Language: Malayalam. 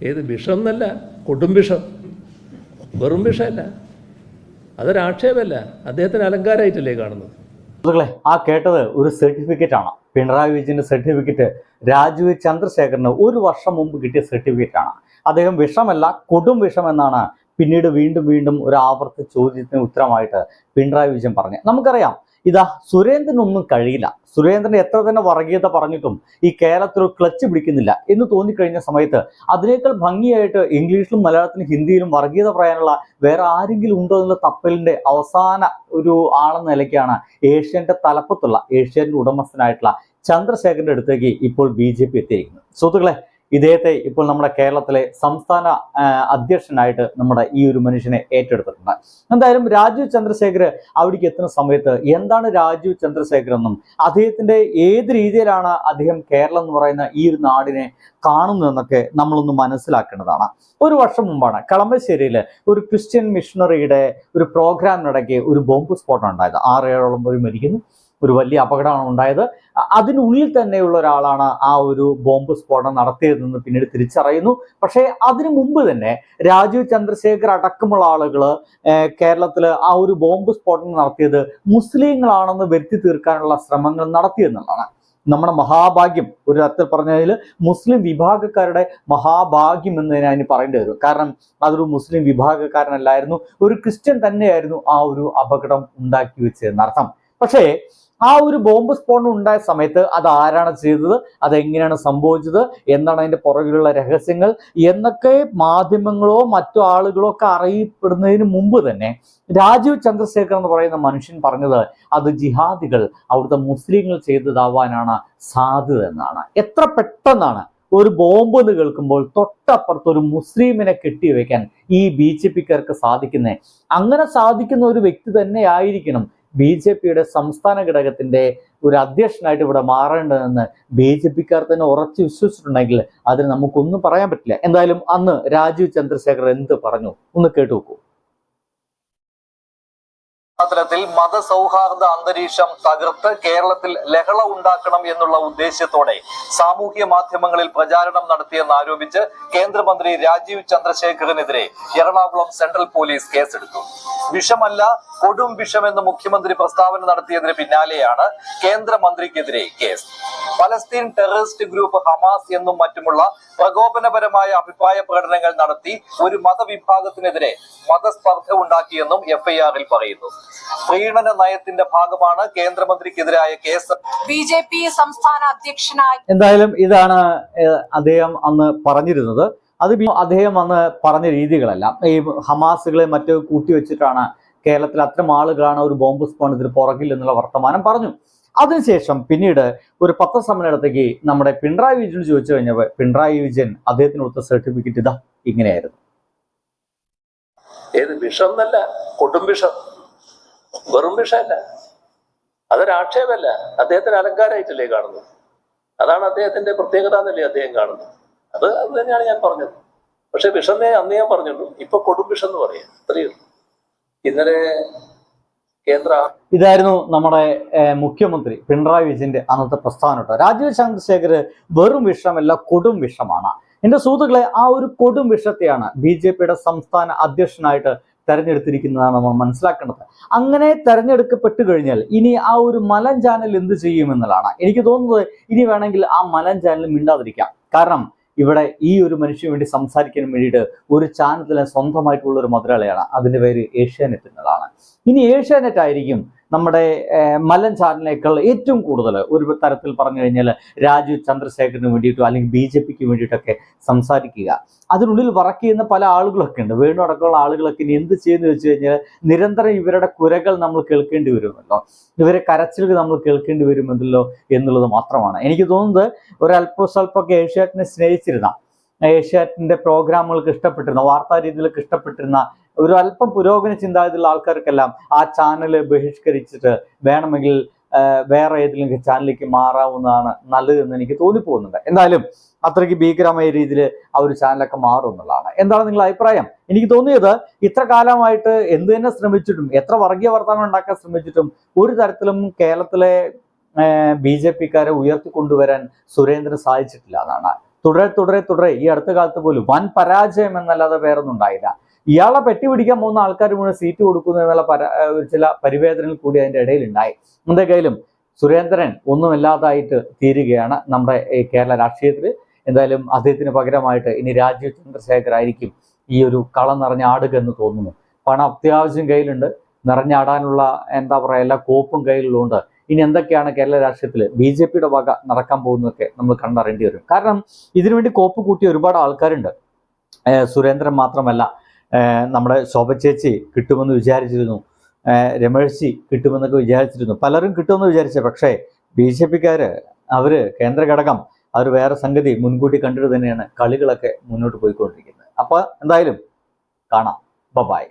ഏത് വിഷം എന്നല്ല, കൊടും വിഷം, വെറും വിഷമല്ല, അതൊരാക്ഷേപമല്ല, അദ്ദേഹത്തിന് അലങ്കാരമായിട്ടല്ലേ കാണുന്നത്. സുഹൃത്തുക്കളെ, ആ കേട്ടത് ഒരു സർട്ടിഫിക്കറ്റ് ആണ്. പിണറായി വിജയന്റെ സർട്ടിഫിക്കറ്റ് രാജീവ് ചന്ദ്രശേഖരന് 1 വർഷം മുമ്പ് കിട്ടിയ സർട്ടിഫിക്കറ്റ് ആണ്. അദ്ദേഹം വിഷമല്ല, കൊടും വിഷം എന്നാണ് പിന്നീട് വീണ്ടും ഒരു ആവർത്തി ചോദ്യത്തിന് ഉത്തരമായിട്ട് പിണറായി വിജയൻ പറഞ്ഞു. നമുക്കറിയാം, ഇതാ സുരേന്ദ്രനൊന്നും കഴിയില്ല, സുരേന്ദ്രൻ എത്ര തന്നെ വർഗീയത പറഞ്ഞിട്ടും ഈ കേരളത്തിൽ ഒരു ക്ലച്ച് പിടിക്കുന്നില്ല എന്ന് തോന്നിക്കഴിഞ്ഞ സമയത്ത് അതിനേക്കാൾ ഭംഗിയായിട്ട് ഇംഗ്ലീഷിലും മലയാളത്തിലും ഹിന്ദിയിലും വർഗീയത പറയാനുള്ള വേറെ ആരെങ്കിലും ഉണ്ടോ എന്നുള്ള തപ്പലിന്റെ അവസാന ഒരു ആളെന്ന നിലയ്ക്കാണ് ഏഷ്യാന്റെ തലപ്പത്തുള്ള ഏഷ്യാന്റെ ഉടമസ്ഥനായിട്ടുള്ള ചന്ദ്രശേഖരന്റെ അടുത്തേക്ക് ഇപ്പോൾ BJP എത്തിയിരിക്കുന്നത്. സുഹൃത്തുക്കളെ, ഇദ്ദേഹത്തെ ഇപ്പോൾ നമ്മുടെ കേരളത്തിലെ സംസ്ഥാന അധ്യക്ഷനായിട്ട് നമ്മുടെ ഈ ഒരു മനുഷ്യനെ ഏറ്റെടുത്തിട്ടുണ്ട്. എന്തായാലും രാജീവ് ചന്ദ്രശേഖർ അവിടേക്ക് എത്തുന്ന സമയത്ത് എന്താണ് രാജീവ് ചന്ദ്രശേഖർ എന്നും അദ്ദേഹത്തിന്റെ ഏത് രീതിയിലാണ് അദ്ദേഹം കേരളം എന്ന് പറയുന്ന ഈ ഒരു നാടിനെ കാണുന്നതെന്നൊക്കെ നമ്മളൊന്ന് മനസ്സിലാക്കേണ്ടതാണ്. 1 വർഷം മുമ്പാണ് കളമശ്ശേരിയിൽ ഒരു ക്രിസ്ത്യൻ മിഷണറിയുടെ ഒരു പ്രോഗ്രാമിനിടയ്ക്ക് ഒരു ബോംബ് സ്ഫോടനം ഉണ്ടായത്. 6-7ഓളം പേർ മരിക്കുന്നു, ഒരു വലിയ അപകടമാണ് ഉണ്ടായത്. അതിനുള്ളിൽ തന്നെയുള്ള ഒരാളാണ് ആ ഒരു ബോംബ് സ്ഫോടനം നടത്തിയതെന്ന് പിന്നീട് തിരിച്ചറിയുന്നു. പക്ഷേ അതിനു മുമ്പ് തന്നെ രാജീവ് ചന്ദ്രശേഖർ അടക്കമുള്ള ആളുകൾ കേരളത്തിൽ ആ ഒരു ബോംബ് സ്ഫോടനം നടത്തിയത് മുസ്ലിങ്ങളാണെന്ന് വരുത്തി തീർക്കാനുള്ള ശ്രമങ്ങൾ നടത്തിയെന്നുള്ളതാണ്. നമ്മുടെ മഹാഭാഗ്യം, ഒരു തരത്തിൽ പറഞ്ഞാൽ മുസ്ലിം വിഭാഗക്കാരുടെ മഹാഭാഗ്യം എന്ന് ഞാൻ പറയേണ്ടി വരും. കാരണം അതൊരു മുസ്ലിം വിഭാഗക്കാരനല്ലായിരുന്നു, ഒരു ക്രിസ്ത്യൻ തന്നെയായിരുന്നു ആ ഒരു അപകടം ഉണ്ടാക്കി വെച്ചതെന്നർത്ഥം. പക്ഷേ ആ ഒരു ബോംബ് സ്ഫോടനം ഉണ്ടായ സമയത്ത് അത് ആരാണ് ചെയ്തത്, അതെങ്ങനെയാണ് സംഭവിച്ചത്, എന്താണ് അതിന്റെ പുറകിലുള്ള രഹസ്യങ്ങൾ എന്നൊക്കെ മാധ്യമങ്ങളോ മറ്റു ആളുകളോ ഒക്കെ അറിയപ്പെടുന്നതിന് മുമ്പ് തന്നെ രാജീവ് ചന്ദ്രശേഖർ എന്ന് പറയുന്ന മനുഷ്യൻ പറഞ്ഞത് അത് ജിഹാദികൾ, അവിടുത്തെ മുസ്ലിങ്ങൾ ചെയ്തതാവാനാണ് സാധ്യത എന്നാണ്. എത്ര പെട്ടെന്നാണ് ഒരു ബോംബ് എന്ന് കേൾക്കുമ്പോൾ തൊട്ടപ്പുറത്ത് ഒരു മുസ്ലിമിനെ കെട്ടിവെക്കാൻ ഈ BJPക്കാർക്ക് സാധിക്കുന്നത്. അങ്ങനെ സാധിക്കുന്ന ഒരു വ്യക്തി തന്നെ ആയിരിക്കണം BJPയുടെ സംസ്ഥാന ഘടകത്തിന്റെ ഒരു അധ്യക്ഷനായിട്ട് ഇവിടെ മാറേണ്ടതെന്ന് BJPക്കാർ തന്നെ ഉറച്ചു വിശ്വസിച്ചിട്ടുണ്ടെങ്കിൽ അതിന് നമുക്കൊന്നും പറയാൻ പറ്റില്ല. എന്തായാലും അന്ന് രാജീവ് ചന്ദ്രശേഖർ എന്ത് പറഞ്ഞു ഒന്ന് കേട്ടു നോക്കൂ. ത്തിൽ മതസൗഹാർദ്ദ അന്തരീക്ഷം തകർത്ത് കേരളത്തിൽ ലഹള ഉണ്ടാക്കണം എന്നുള്ള ഉദ്ദേശ്യത്തോടെ സാമൂഹ്യ മാധ്യമങ്ങളിൽ പ്രചാരണം നടത്തിയെന്നാരോപിച്ച് കേന്ദ്രമന്ത്രി രാജീവ് ചന്ദ്രശേഖറിനെതിരെ എറണാകുളം സെൻട്രൽ പോലീസ് കേസെടുത്തു. വിഷമല്ല, കൊടും വിഷമെന്ന് മുഖ്യമന്ത്രി പ്രസ്താവന നടത്തിയതിന് പിന്നാലെയാണ് കേന്ദ്രമന്ത്രിക്കെതിരെ case. Palestine terrorist group Hamas എന്നും മറ്റുമുള്ള പ്രകോപനപരമായ അഭിപ്രായ പ്രകടനങ്ങൾ നടത്തി ഒരു മതവിഭാഗത്തിനെതിരെ മതസ്പർദ്ധ ഉണ്ടാക്കിയെന്നും FIR-ൽ പറയുന്നു. പ്രീണന നയത്തിന്റെ ഭാഗമാണ് കേന്ദ്രമന്ത്രിക്കെതിരായ കേസ്. BJP സംസ്ഥാന അധ്യക്ഷനായി എന്തായാലും ഇതാണ് അദ്ദേഹം അന്ന് പറഞ്ഞിരുന്നത്. അത് അദ്ദേഹം അന്ന് പറഞ്ഞ രീതികളല്ല, ഈ ഹമാസുകളെ മറ്റു കൂട്ടിവെച്ചിട്ടാണ് കേരളത്തിൽ അത്തരം ആളുകളാണ് ഒരു ബോംബ് സ്ഫോടനത്തിന് പുറകിൽ എന്നുള്ള വർത്തമാനം പറഞ്ഞു. അതിനുശേഷം പിന്നീട് ഒരു പത്രസമ്മേളനത്തേക്ക് നമ്മുടെ പിണറായി വിജയൻ ചോദിച്ചു കഴിഞ്ഞപ്പോൾ പിണറായി വിജയൻ അദ്ദേഹത്തിന് കൊടുത്ത സർട്ടിഫിക്കറ്റ് ഇതാ ഇങ്ങനെയായിരുന്നു. ഏത് വിഷം എന്നല്ല, കൊടും വിഷം, വെറും വിഷമല്ല, അതൊരാക്ഷേപമല്ല, അദ്ദേഹത്തിന് അലങ്കാരമായിട്ടല്ലേ കാണുന്നത്. അതാണ് അദ്ദേഹത്തിന്റെ പ്രത്യേകത എന്നല്ലേ അദ്ദേഹം കാണുന്നത്. അത് തന്നെയാണ് ഞാൻ പറഞ്ഞത്. പക്ഷെ വിഷന്നേ അന്ന് ഞാൻ പറഞ്ഞുള്ളൂ, ഇപ്പൊ കൊടും വിഷം എന്ന് പറയാം, അത്രയേ ഉള്ളൂ. ഇന്നലെ ഇതായിരുന്നു നമ്മുടെ മുഖ്യമന്ത്രി പിണറായി വിജയന്റെ അന്നത്തെ പ്രസ്താവന. രാജീവ് ചന്ദ്രശേഖർ വെറും വിഷമല്ല, കൊടും വിഷമാണ്. എന്റെ സുഹൃത്തുക്കളെ, ആ ഒരു കൊടും വിഷത്തെയാണ് BJPയുടെ സംസ്ഥാന അധ്യക്ഷനായിട്ട് തെരഞ്ഞെടുത്തിരിക്കുന്നതാണ് നമ്മൾ മനസ്സിലാക്കേണ്ടത്. അങ്ങനെ തെരഞ്ഞെടുക്കപ്പെട്ടു കഴിഞ്ഞാൽ ഇനി ആ ഒരു മലൻ ചാനൽ എന്ത് ചെയ്യുമെന്നുള്ളതാണ് എനിക്ക് തോന്നുന്നത്. ഇനി വേണമെങ്കിൽ ആ മലൻ ചാനൽ മിണ്ടാതിരിക്കാം. കാരണം ഇവിടെ ഈ ഒരു മനുഷ്യന് വേണ്ടി സംസാരിക്കാൻ വേണ്ടിയിട്ട് ഒരു ചാനലിന് സ്വന്തമായിട്ടുള്ള ഒരു മുതലാളിയാണ്, അതിൻ്റെ പേര് ഏഷ്യാനെറ്റ് എന്നതാണ്. ഇനി ഏഷ്യാനെറ്റ് ആയിരിക്കും നമ്മുടെ മലൻ ചാനലിനേക്കാൾ ഏറ്റവും കൂടുതൽ ഒരു തരത്തിൽ പറഞ്ഞു കഴിഞ്ഞാൽ രാജീവ് ചന്ദ്രശേഖറിന് വേണ്ടിയിട്ടോ അല്ലെങ്കിൽ BJPക്ക് വേണ്ടിയിട്ടൊക്കെ സംസാരിക്കുക. അതിനുള്ളിൽ വർക്ക് ചെയ്യുന്ന പല ആളുകളൊക്കെ ഉണ്ട്. വേണു അടക്കമുള്ള ആളുകളൊക്കെ ഇനി എന്ത് ചെയ്യുന്നു വെച്ച് കഴിഞ്ഞാൽ നിരന്തരം ഇവരുടെ കുരകൾ നമ്മൾ കേൾക്കേണ്ടി വരുമല്ലോ, ഇവരെ കരച്ചിലുകൾ നമ്മൾ കേൾക്കേണ്ടി വരുമല്ലോ എന്നുള്ളത് മാത്രമാണ്. എനിക്ക് തോന്നുന്നത് ഒരല്പസ്വല്പമൊക്കെ ഏഷ്യാനെറ്റിനെ സ്നേഹിച്ചിരുന്ന, ഏഷ്യാനെറ്റിന്റെ പ്രോഗ്രാമുകൾക്ക് ഇഷ്ടപ്പെട്ടിരുന്ന, വാർത്താ രീതികൾക്ക് ഇഷ്ടപ്പെട്ടിരുന്ന ഒരു അല്പം പുരോഗമന ചിന്താഗതിയുള്ള ആൾക്കാർക്കെല്ലാം ആ ചാനൽ ബഹിഷ്കരിച്ചിട്ട് വേണമെങ്കിൽ വേറെ ഏതെങ്കിലും ചാനലിലേക്ക് മാറാവുന്നതാണ് നല്ലതെന്ന് എനിക്ക് തോന്നിപ്പോകുന്നുണ്ട്. എന്തായാലും അത്രയ്ക്ക് ഭീകരമായ രീതിയിൽ ആ ഒരു ചാനലൊക്കെ മാറും എന്നുള്ളതാണ്. എന്താണ് നിങ്ങളുടെ അഭിപ്രായം? എനിക്ക് തോന്നിയത് ഇത്ര കാലമായിട്ട് എന്ത് തന്നെ ശ്രമിച്ചിട്ടും, എത്ര വർഗീയ വർത്തമാനം ഉണ്ടാക്കാൻ ശ്രമിച്ചിട്ടും ഒരു തരത്തിലും കേരളത്തിലെ BJPക്കാരെ ഉയർത്തിക്കൊണ്ടുവരാൻ സുരേന്ദ്രന് സാധിച്ചിട്ടില്ല എന്നാണ്. തുടരെ ഈ അടുത്ത കാലത്ത് പോലും വൻ പരാജയം എന്നല്ലാതെ വേറൊന്നും ഉണ്ടായില്ല. ഇയാളെ പെട്ടിപിടിക്കാൻ പോകുന്ന ആൾക്കാർ മുഴുവൻ സീറ്റ് കൊടുക്കുന്നു എന്നുള്ള ചില പരിവേദനകൾ കൂടി അതിന്റെ ഇടയിൽ ഉണ്ടായി. എന്തൊക്കെയായാലും സുരേന്ദ്രൻ ഒന്നുമില്ലാതായിട്ട് തീരുകയാണ് നമ്മുടെ ഈ കേരള രാഷ്ട്രീയത്തിൽ. എന്തായാലും അദ്ദേഹത്തിന് പകരമായിട്ട് ഇനി രാജീവ് ചന്ദ്രശേഖർ ആയിരിക്കും ഈ ഒരു കളം നിറഞ്ഞാടുക എന്ന് തോന്നുന്നു. പണം അത്യാവശ്യം കയ്യിലുണ്ട്, നിറഞ്ഞാടാനുള്ള എന്താ പറയുക എല്ലാ കോപ്പും കയ്യിലുള്ളതുകൊണ്ട് ഇനി എന്തൊക്കെയാണ് കേരള രാഷ്ട്രീയത്തിൽ BJPയുടെ വക നടക്കാൻ പോകുന്നതൊക്കെ നമ്മൾ കണ്ടറിയേണ്ടി വരും. കാരണം ഇതിനുവേണ്ടി കോപ്പ് കൂട്ടിയ ഒരുപാട് ആൾക്കാരുണ്ട്. സുരേന്ദ്രൻ മാത്രമല്ല, നമ്മുടെ ശോഭ ചേച്ചി കിട്ടുമെന്ന് വിചാരിച്ചിരുന്നു, രമേശ് കിട്ടുമെന്നൊക്കെ വിചാരിച്ചിരുന്നു, പലരും കിട്ടുമെന്ന് വിചാരിച്ച. പക്ഷേ BJPക്കാര് അവര് കേന്ദ്ര ഘടകം അവർ വേറെ സംഗതി മുൻകൂട്ടി കണ്ടിട്ട് തന്നെയാണ് കളികളൊക്കെ മുന്നോട്ട് പോയിക്കൊണ്ടിരിക്കുന്നത്. അപ്പോൾ എന്തായാലും കാണാം. ബൈ.